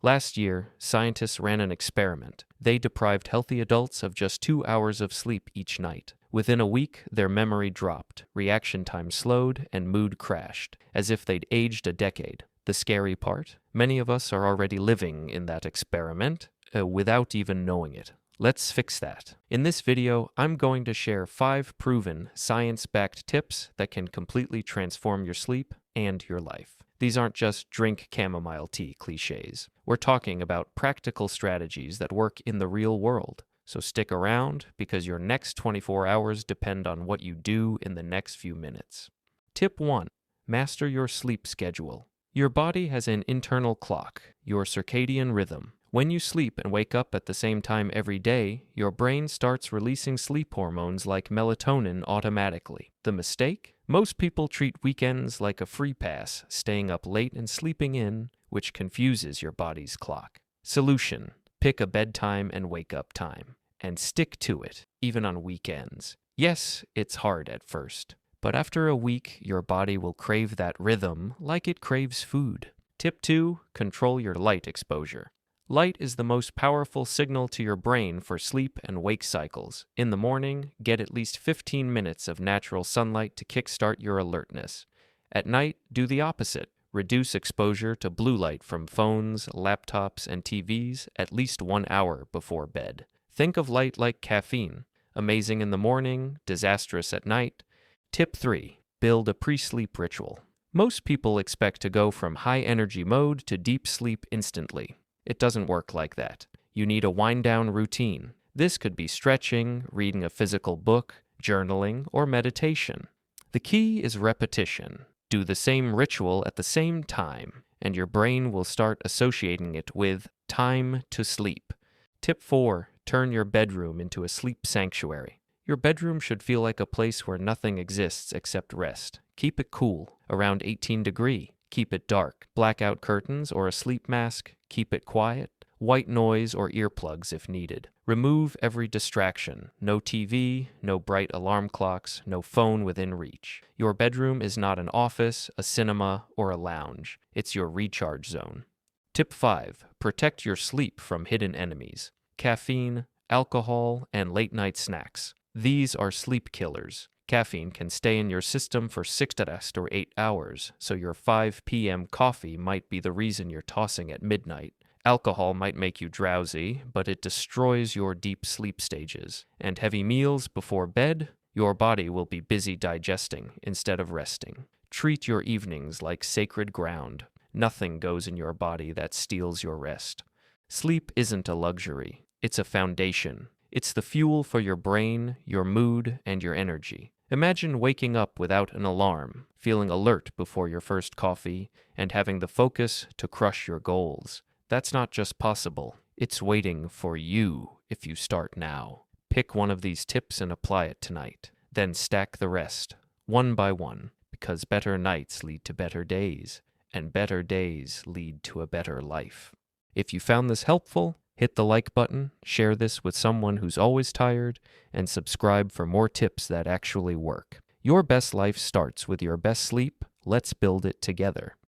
Last year, scientists ran an experiment. They deprived healthy adults of just 2 hours of sleep each night. Within a week, their memory dropped, reaction time slowed, and mood crashed, as if they'd aged a decade. The scary part? Many of us are already living in that experiment without even knowing it. Let's fix that. In this video, I'm going to share 5 proven, science-backed tips that can completely transform your sleep and your life. These aren't just drink chamomile tea cliches. We're talking about practical strategies that work in the real world. So stick around, because your next 24 hours depend on what you do in the next few minutes. Tip 1. Master your sleep schedule. Your body has an internal clock, your circadian rhythm. When you sleep and wake up at the same time every day, your brain starts releasing sleep hormones like melatonin automatically. The mistake? Most people treat weekends like a free pass, staying up late and sleeping in, which confuses your body's clock. Solution: pick a bedtime and wake up time, and stick to it, even on weekends. Yes, it's hard at first, but after a week, your body will crave that rhythm like it craves food. Tip 2. Control your light exposure. Light is the most powerful signal to your brain for sleep and wake cycles. In the morning, get at least 15 minutes of natural sunlight to kickstart your alertness. At night, do the opposite. Reduce exposure to blue light from phones, laptops, and TVs at least 1 hour before bed. Think of light like caffeine. Amazing in the morning, disastrous at night. Tip 3. Build a pre-sleep ritual. Most people expect to go from high-energy mode to deep sleep instantly. It doesn't work like that. You need a wind-down routine. This could be stretching, reading a physical book, journaling, or meditation. The key is repetition. Do the same ritual at the same time, and your brain will start associating it with time to sleep. Tip 4. Turn your bedroom into a sleep sanctuary. Your bedroom should feel like a place where nothing exists except rest. Keep it cool, around 18 degrees. Keep it dark. Blackout curtains or a sleep mask. Keep it quiet. White noise or earplugs if needed. Remove every distraction. No TV, no bright alarm clocks, no phone within reach. Your bedroom is not an office, a cinema, or a lounge. It's your recharge zone. Tip 5. Protect your sleep from hidden enemies. Caffeine, alcohol, and late-night snacks. These are sleep killers. Caffeine can stay in your system for 6 or 8 hours, so your 5 p.m. coffee might be the reason you're tossing at midnight. Alcohol might make you drowsy, but it destroys your deep sleep stages. And heavy meals before bed? Your body will be busy digesting instead of resting. Treat your evenings like sacred ground. Nothing goes in your body that steals your rest. Sleep isn't a luxury. It's a foundation. It's the fuel for your brain, your mood, and your energy. Imagine waking up without an alarm, feeling alert before your first coffee, and having the focus to crush your goals. That's not just possible. It's waiting for you if you start now. Pick one of these tips and apply it tonight. Then stack the rest, one by one, because better nights lead to better days, and better days lead to a better life. If you found this helpful, hit the like button, share this with someone who's always tired, and subscribe for more tips that actually work. Your best life starts with your best sleep. Let's build it together.